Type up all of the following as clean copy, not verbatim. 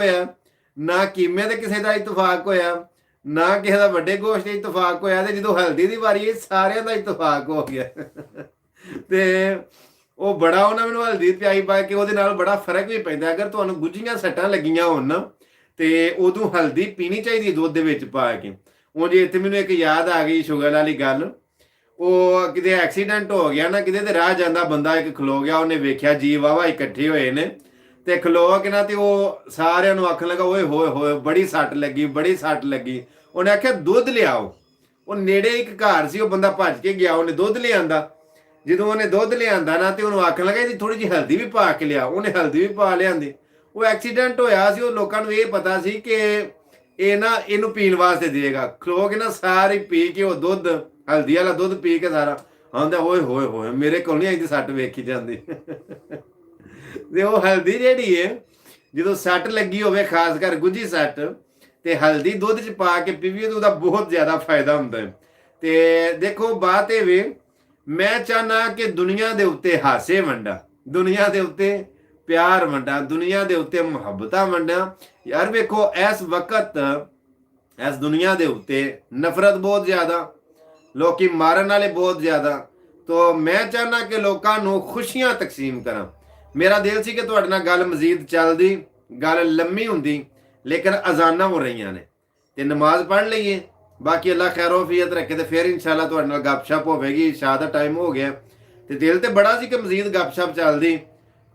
ਹੋਇਆ, ਨਾ ਕੀਮੇ ਤੇ ਕਿਸੇ ਦਾ ਇਤਫਾਕ ਹੋਇਆ, ਨਾ ਕਿਸੇ ਦਾ ਵੱਡੇ ਗੋਸ਼ਟ ਇਤਫਾਕ ਹੋਇਆ। ਤੇ ਜਦੋਂ ਹਲਦੀ ਦੀ ਵਾਰੀ ਆਈ ਸਾਰਿਆਂ ਦਾ ਇਤਫਾਕ ਹੋ ਗਿਆ। ਤੇ ਉਹ ਬੜਾ ਉਹਨਾਂ ਮੈਨੂੰ ਹਲਦੀ ਪਿਆਈ ਪਾ ਕੇ ਉਹਦੇ ਨਾਲ ਬੜਾ ਫਰਕ ਵੀ ਪੈਂਦਾ। ਅਗਰ ਤੁਹਾਨੂੰ ਗੁੱਝੀਆਂ ਸੱਟਾਂ ਲੱਗੀਆਂ ਹੋਣ ਨਾ ਤੇ ਉਦੋਂ ਹਲਦੀ ਪੀਣੀ ਚਾਹੀਦੀ ਦੁੱਧ ਦੇ ਵਿੱਚ ਪਾ ਕੇ। ਉਹ ਜੇ ਇੱਥੇ ਮੈਨੂੰ ਇੱਕ ਯਾਦ ਆ ਗਈ ਸ਼ੂਗਰ ਵਾਲੀ ਗੱਲ। ਉਹ ਕਿਤੇ ਐਕਸੀਡੈਂਟ ਹੋ ਗਿਆ ਨਾ, ਕਿਤੇ ਤੇ ਰਾਹ ਜਾਂਦਾ ਬੰਦਾ ਇੱਕ ਖਲੋ ਗਿਆ, ਉਹਨੇ ਵੇਖਿਆ ਜੀ ਵਾਵਾ ਇਕੱਠੇ ਹੋਏ ਨੇ ਤੇ ਖਲੋ ਕੇ ਨਾ ਤੇ ਉਹ ਸਾਰਿਆਂ ਨੂੰ ਆਖਣ ਲੱਗਾ ਓਏ ਹੋਏ ਹੋਏ ਬੜੀ ਸੱਟ ਲੱਗੀ, ਬੜੀ ਸੱਟ ਲੱਗੀ। ਉਹਨੇ ਆਖਿਆ ਦੁੱਧ ਲਿਆਓ। ਉਹ ਨੇੜੇ ਇੱਕ ਘਰ ਸੀ, ਉਹ ਬੰਦਾ ਭੱਜ ਕੇ ਗਿਆ, ਉਹਨੇ ਦੁੱਧ ਲਿਆਂਦਾ। ਜਦੋਂ ਉਹਨੇ ਦੁੱਧ ਲਿਆਂਦਾ ਨਾ ਤੇ ਉਹਨੂੰ ਆਖਣ ਲੱਗਾ ਇਹਦੀ ਥੋੜੀ ਜਿਹੀ ਹਲਦੀ ਵੀ ਪਾ ਕੇ ਲਿਆ। ਉਹਨੇ ਹਲਦੀ ਵੀ ਪਾ ਲਿਆਂਦੀ। ਉਹ ਐਕਸੀਡੈਂਟ ਹੋਇਆ ਸੀ, ਉਹ ਲੋਕਾਂ ਨੂੰ ਇਹ ਪਤਾ ਸੀ ਕਿ ਇਹ ਨਾ ਇਹਨੂੰ ਪੀਣ ਵਾਸਤੇ ਦੇਗਾ। ਖਲੋ ਕੇ ਨਾ ਸਾਰੇ ਪੀ ਕੇ ਉਹ ਦੁੱਧ ਹਲਦੀ ਵਾਲਾ ਦੁੱਧ ਪੀ ਕੇ ਸਾਰਾ ਆਉਂਦਾ ਓਏ ਹੋਏ ਹੋਏ ਮੇਰੇ ਕੋਲ ਨਹੀਂ ਆਈ ਸੱਟ ਵੇਖੀ ਜਾਂਦੀ। ਤੇ ਉਹ ਹਲਦੀ ਜਿਹੜੀ ਹੈ ਜਦੋਂ ਸੱਟ ਲੱਗੀ ਹੋਵੇ, ਖਾਸ ਕਰ ਗੁੱਝੀ ਸੱਟ, ਤੇ ਹਲਦੀ ਦੁੱਧ 'ਚ ਪਾ ਕੇ ਪੀਵੀਏ ਤਾਂ ਉਹਦਾ ਬਹੁਤ ਜ਼ਿਆਦਾ ਫਾਇਦਾ ਹੁੰਦਾ ਹੈ। ਤੇ ਦੇਖੋ ਬਾਤ ਇਹ ਵੇ, ਮੈਂ ਚਾਹਨਾ ਕਿ ਦੁਨੀਆ ਦੇ ਉੱਤੇ ਹਾਸੇ ਵੰਡਾ, ਦੁਨੀਆ ਦੇ ਉੱਤੇ ਪਿਆਰ ਵੰਡਾ, ਦੁਨੀਆ ਦੇ ਉੱਤੇ ਮੁਹੱਬਤਾਂ ਵੰਡਾ। ਯਾਰ ਵੇਖੋ ਇਸ ਵਕਤ ਇਸ ਦੁਨੀਆ ਦੇ ਉੱਤੇ ਨਫ਼ਰਤ ਬਹੁਤ ਜ਼ਿਆਦਾ, ਲੋਕੀ ਮਾਰਨ ਵਾਲੇ ਬਹੁਤ ਜ਼ਿਆਦਾ। ਤੋ ਮੈਂ ਚਾਹਨਾ ਕਿ ਲੋਕਾਂ ਨੂੰ ਖੁਸ਼ੀਆਂ ਤਕਸੀਮ ਕਰਾਂ। ਮੇਰਾ ਦਿਲ ਸੀ ਕਿ ਤੁਹਾਡੇ ਨਾਲ ਗੱਲ ਮਜ਼ੀਦ ਚੱਲਦੀ, ਗੱਲ ਲੰਮੀ ਹੁੰਦੀ, ਲੇਕਿਨ ਅਜ਼ਾਨਾਂ ਹੋ ਰਹੀਆਂ ਨੇ ਤੇ ਨਮਾਜ਼ ਪੜ੍ਹ ਲਈਏ। ਬਾਕੀ ਅੱਲਾ ਖੈਰੋਫੀਅਤ ਰੱਖੇ ਤੇ ਫਿਰ ਇਨਸ਼ਾਅੱਲਾ ਤੁਹਾਡੇ ਨਾਲ ਗੱਪਸ਼ਪ ਹੋਵੇਗੀ। ਇਸ਼ਾ ਦਾ ਟਾਈਮ ਹੋ ਗਿਆ ਤੇ ਦਿਲ ਤੇ ਬੜਾ ਸੀ ਕਿ ਮਜ਼ੀਦ ਗੱਪਸ਼ਪ ਚੱਲਦੀ।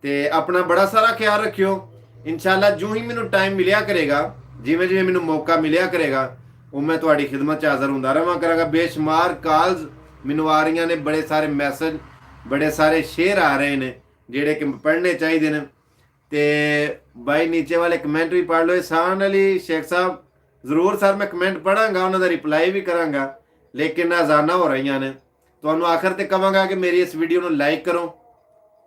ਤੇ ਆਪਣਾ ਬੜਾ ਸਾਰਾ ਖਿਆਲ ਰੱਖਿਓ। ਇਨਸ਼ਾਅੱਲਾ ਜਿਉਂ ਹੀ ਮੈਨੂੰ ਟਾਈਮ ਮਿਲਿਆ ਕਰੇਗਾ, ਜਿਵੇਂ ਜਿਵੇਂ ਮੈਨੂੰ ਮੌਕਾ ਮਿਲਿਆ ਕਰੇਗਾ, ਉਹ ਮੈਂ ਤੁਹਾਡੀ ਖਿਦਮਤ 'ਚ ਹਾਜ਼ਰ ਹੁੰਦਾ ਰਹਾਂ ਕਰਾਂਗਾ। ਬੇਸ਼ੁਮਾਰ ਕਾਲਸ ਮੈਨੂੰ ਆ ਰਹੀਆਂ ਨੇ, ਬੜੇ ਸਾਰੇ ਮੈਸੇਜ, ਬੜੇ ਸਾਰੇ ਸ਼ੇਅਰ ਆ ਰਹੇ ਨੇ ਜਿਹੜੇ ਕਿ ਪੜ੍ਹਨੇ ਚਾਹੀਦੇ ਨੇ। ਤੇ ਬਾਈ ਨੀਚੇ ਵਾਲੇ ਕਮੈਂਟ ਵੀ ਪੜ੍ਹ ਲਓ। ਇਹਸਾਨ ਅਲੀ ਸ਼ੇਖ ਸਾਹਿਬ ਜ਼ਰੂਰ ਸਰ ਮੈਂ ਕਮੈਂਟ ਪੜ੍ਹਾਂਗਾ, ਉਹਨਾਂ ਦਾ ਰਿਪਲਾਈ ਵੀ ਕਰਾਂਗਾ, ਲੇਕਿਨ ਅਜ਼ਾਨਾਂ ਹੋ ਰਹੀਆਂ ਨੇ। ਤੁਹਾਨੂੰ ਆਖਰ ਤੇ ਕਹਾਂਗਾ ਕਿ ਮੇਰੀ ਇਸ ਵੀਡੀਓ ਨੂੰ ਲਾਈਕ ਕਰੋ,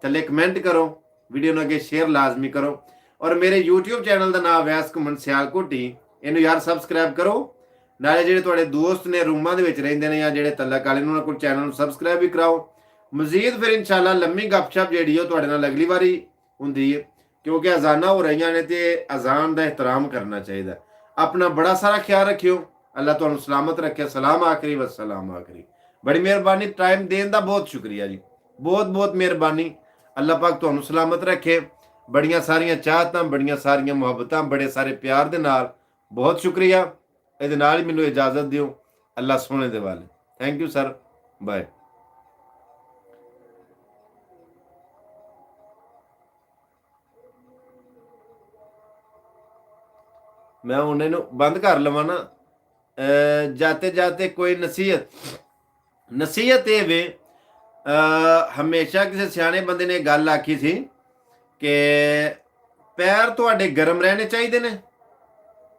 ਥੱਲੇ ਕਮੈਂਟ ਕਰੋ, ਵੀਡੀਓ ਨੂੰ ਅੱਗੇ ਸ਼ੇਅਰ ਲਾਜ਼ਮੀ ਕਰੋ। ਔਰ ਮੇਰੇ YouTube ਚੈਨਲ ਦਾ ਨਾਮ ਵੈਸ ਘੁੰਮਣ ਸਿਆਲਕੋਟੀ, ਇਹਨੂੰ ਯਾਰ ਸਬਸਕ੍ਰਾਈਬ ਕਰੋ। ਨਾਲੇ ਜਿਹੜੇ ਤੁਹਾਡੇ ਦੋਸਤ ਨੇ ਰੂਮਾਂ ਦੇ ਵਿੱਚ ਰਹਿੰਦੇ ਨੇ ਜਾਂ ਜਿਹੜੇ ਤਲਕ ਵਾਲੇ ਨੇ, ਉਹਨਾਂ ਕੋਲ ਚੈਨਲ ਨੂੰ ਸਬਸਕ੍ਰਾਈਬ ਵੀ ਕਰਾਓ। ਮਜ਼ੀਦ ਫਿਰ ਇਨਸ਼ਾਅੱਲਾ ਲੰਮੀ ਗੱਪਸ਼ਪ ਜਿਹੜੀ ਉਹ ਤੁਹਾਡੇ ਨਾਲ ਅਗਲੀ ਵਾਰੀ ਹੁੰਦੀ ਹੈ, ਕਿਉਂਕਿ ਅਜ਼ਾਨਾਂ ਹੋ ਰਹੀਆਂ ਨੇ ਤੇ ਅਜ਼ਾਨ ਦਾ ਇਹਤਰਾਮ ਕਰਨਾ ਚਾਹੀਦਾ। ਆਪਣਾ ਬੜਾ ਸਾਰਾ ਖਿਆਲ ਰੱਖਿਓ। ਅੱਲਾ ਤੁਹਾਨੂੰ ਸਲਾਮਤ ਰੱਖੇ। ਸਲਾਮ ਆਖਰੀ ਵਸਲਾਮ ਆਖਰੀ। ਬੜੀ ਮਿਹਰਬਾਨੀ, ਟਾਈਮ ਦੇਣ ਦਾ ਬਹੁਤ ਸ਼ੁਕਰੀਆ ਜੀ, ਬਹੁਤ ਬਹੁਤ ਮਿਹਰਬਾਨੀ। ਅੱਲਾ ਪਾਕ ਤੁਹਾਨੂੰ ਸਲਾਮਤ ਰੱਖੇ। ਬੜੀਆਂ ਸਾਰੀਆਂ ਚਾਹਤਾਂ, ਬੜੀਆਂ ਸਾਰੀਆਂ ਮੁਹੱਬਤਾਂ, ਬੜੇ ਸਾਰੇ ਪਿਆਰ ਦੇ ਨਾਲ ਬਹੁਤ ਸ਼ੁਕਰੀਆ। ਇਹਦੇ ਨਾਲ ਹੀ ਮੈਨੂੰ ਇਜਾਜ਼ਤ ਦਿਓ। ਅੱਲਾ ਸੋਹਣੇ ਦੇ ਵਾਲੇ। Thank you sir, bye. ਮੈਂ ਹੁਣ ਇਹਨੂੰ ਬੰਦ ਕਰ ਲਵਾਂ ਨਾ। ਜਾਤੇ ਜਾਤੇ ਕੋਈ ਨਸੀਹਤ ਇਹ ਵੇ, ਹਮੇਸ਼ਾ ਕਿਸੇ ਸਿਆਣੇ ਬੰਦੇ ਨੇ ਗੱਲ ਆਖੀ ਸੀ ਕਿ ਪੈਰ ਤੁਹਾਡੇ ਗਰਮ ਰਹਿਣੇ ਚਾਹੀਦੇ ਨੇ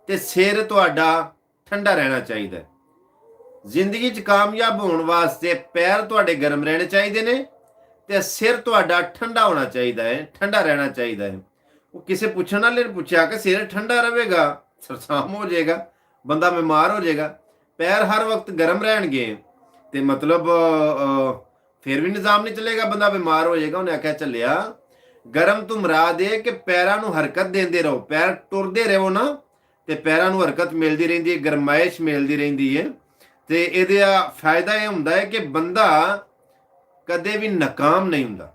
ਤੇ ਸਿਰ ਤੁਹਾਡਾ ਠੰਡਾ ਰਹਿਣਾ ਚਾਹੀਦਾ। ਜ਼ਿੰਦਗੀ 'ਚ ਕਾਮਯਾਬ ਹੋਣ ਵਾਸਤੇ ਪੈਰ ਤੁਹਾਡੇ ਗਰਮ ਰਹਿਣੇ ਚਾਹੀਦੇ ਨੇ ਤੇ ਸਿਰ ਤੁਹਾਡਾ ਠੰਡਾ ਹੋਣਾ ਚਾਹੀਦਾ ਹੈ, ਠੰਡਾ ਰਹਿਣਾ ਚਾਹੀਦਾ ਹੈ। ਉਹ ਕਿਸੇ ਪੁੱਛਣ ਵਾਲੇ ਨੇ ਪੁੱਛਿਆ ਕਿ ਸਿਰ ਠੰਡਾ ਰਹੇਗਾ ਸਰਸਾਮ ਹੋ ਜਾਏਗਾ, ਬੰਦਾ ਬਿਮਾਰ ਹੋ ਜਾਏਗਾ, ਪੈਰ ਹਰ ਵਕਤ ਗਰਮ ਰਹਿਣਗੇ ਤੇ ਮਤਲਬ ਫਿਰ ਵੀ ਨਿਜ਼ਾਮ ਨਹੀਂ ਚੱਲੇਗਾ, ਬੰਦਾ ਬਿਮਾਰ ਹੋ ਜਾਏਗਾ। ਉਹਨੇ ਆਖਿਆ ਚੱਲਿਆ ਗਰਮ ਤੋਂ ਮੁਰਾਦ ਇਹ ਕਿ ਪੈਰਾਂ ਨੂੰ ਹਰਕਤ ਦਿੰਦੇ ਰਹੋ, ਪੈਰ ਟੁਰਦੇ ਰਹੋ ਨਾ ਤੇ ਪੈਰਾਂ ਨੂੰ ਹਰਕਤ ਮਿਲਦੀ ਰਹਿੰਦੀ ਹੈ, ਗਰਮਾਇਸ਼ ਮਿਲਦੀ ਰਹਿੰਦੀ ਹੈ। ਤੇ ਇਹਦਾ ਫਾਇਦਾ ਇਹ ਹੁੰਦਾ ਹੈ ਕਿ ਬੰਦਾ ਕਦੇ ਵੀ ਨਾਕਾਮ ਨਹੀਂ ਹੁੰਦਾ।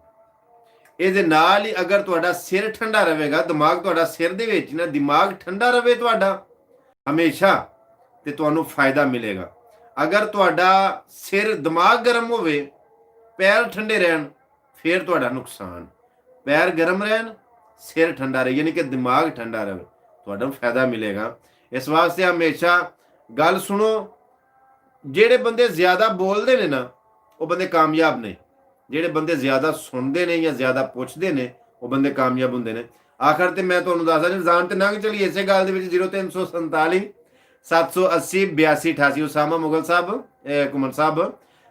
ਇਹਦੇ ਨਾਲ ਹੀ ਅਗਰ ਤੁਹਾਡਾ ਸਿਰ ਠੰਡਾ ਰਹੇਗਾ, ਦਿਮਾਗ ਤੁਹਾਡਾ ਸਿਰ ਦੇ ਵਿੱਚ ਨਾ, ਦਿਮਾਗ ਠੰਡਾ ਰਵੇ ਤੁਹਾਡਾ ਹਮੇਸ਼ਾ, ਤੇ ਤੁਹਾਨੂੰ ਫਾਇਦਾ ਮਿਲੇਗਾ। ਅਗਰ ਤੁਹਾਡਾ ਸਿਰ ਦਿਮਾਗ ਗਰਮ ਹੋਵੇ, ਪੈਰ ਠੰਡੇ ਰਹਿਣ, ਫਿਰ ਤੁਹਾਡਾ ਨੁਕਸਾਨ। ਪੈਰ ਗਰਮ ਰਹਿਣ, ਸਿਰ ਠੰਡਾ ਰਹੇ, ਯਾਨੀ ਕਿ ਦਿਮਾਗ ਠੰਡਾ ਰਹੇ, ਤੁਹਾਡਾ ਫਾਇਦਾ ਮਿਲੇਗਾ। ਇਸ ਵਾਸਤੇ ਹਮੇਸ਼ਾ ਗੱਲ ਸੁਣੋ। ਜਿਹੜੇ ਬੰਦੇ ਜ਼ਿਆਦਾ ਬੋਲਦੇ ਨੇ ਨਾ ਉਹ ਬੰਦੇ ਕਾਮਯਾਬ ਨੇ, ਜਿਹੜੇ ਬੰਦੇ ਜ਼ਿਆਦਾ ਸੁਣਦੇ ਨੇ ਜਾਂ ਜ਼ਿਆਦਾ ਪੁੱਛਦੇ ਨੇ ਉਹ ਬੰਦੇ ਕਾਮਯਾਬ ਹੁੰਦੇ ਨੇ। ਆਖਰ ਤੇ ਮੈਂ ਤੁਹਾਨੂੰ ਦੱਸਦਾ ਜਾਣ ਤੇ ਲੰਘ ਚਲੀ ਇਸੇ ਗੱਲ ਦੇ ਵਿੱਚ 0347 780 8288 ਉਸਾਮਾ ਮੁਗਲ ਸਾਹਿਬ ਘੁੰਮਣ ਸਾਹਿਬ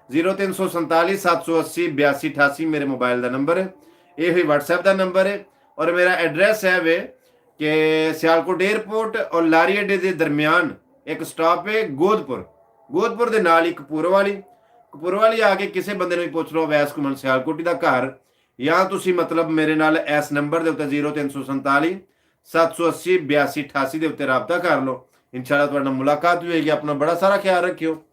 0347 780 8288 ਮੇਰੇ ਮੋਬਾਈਲ ਦਾ ਨੰਬਰ ਹੈ। ਇਹ ਹੀ WhatsApp ਦਾ ਨੰਬਰ ਹੈ। ਔਰ ਮੇਰਾ ਐਡਰੈਸ ਹੈ ਵੇ ਕਿ ਸਿਆਲਕੋਟ 에ਅਰਪੋਰਟ ਔਰ ਲਾਰੀ ਅੱਡੇ ਦੇ ਦਰਮਿਆਨ ਇੱਕ ਸਟਾਪ ਹੈ ਗੋਦਪੁਰ ਦੇ ਨਾਲ ਹੀ ਕਪੂਰਵਾਲੀ ਆ ਕੇ ਕਿਸੇ ਬੰਦੇ ਨੂੰ ਵੀ ਪੁੱਛ ਲਓ ਵੈਸ ਘੁੰਮਣ ਸਿਆਲਕੋਟੀ ਦਾ ਘਰ, ਜਾਂ ਤੁਸੀਂ ਮਤਲਬ ਮੇਰੇ ਨਾਲ ਇਸ ਨੰਬਰ ਦੇ ਉੱਤੇ 0347 780 82 88 ਦੇ ਉੱਤੇ ਰਾਬਤਾ ਕਰ ਲਓ। ਇਨਸ਼ਾਅੱਲਾ ਤੁਹਾਡਾ ਮੁਲਾਕਾਤ ਵੀ ਹੋਏਗੀ। ਆਪਣਾ ਬੜਾ ਸਾਰਾ ਖਿਆਲ ਰੱਖਿਓ।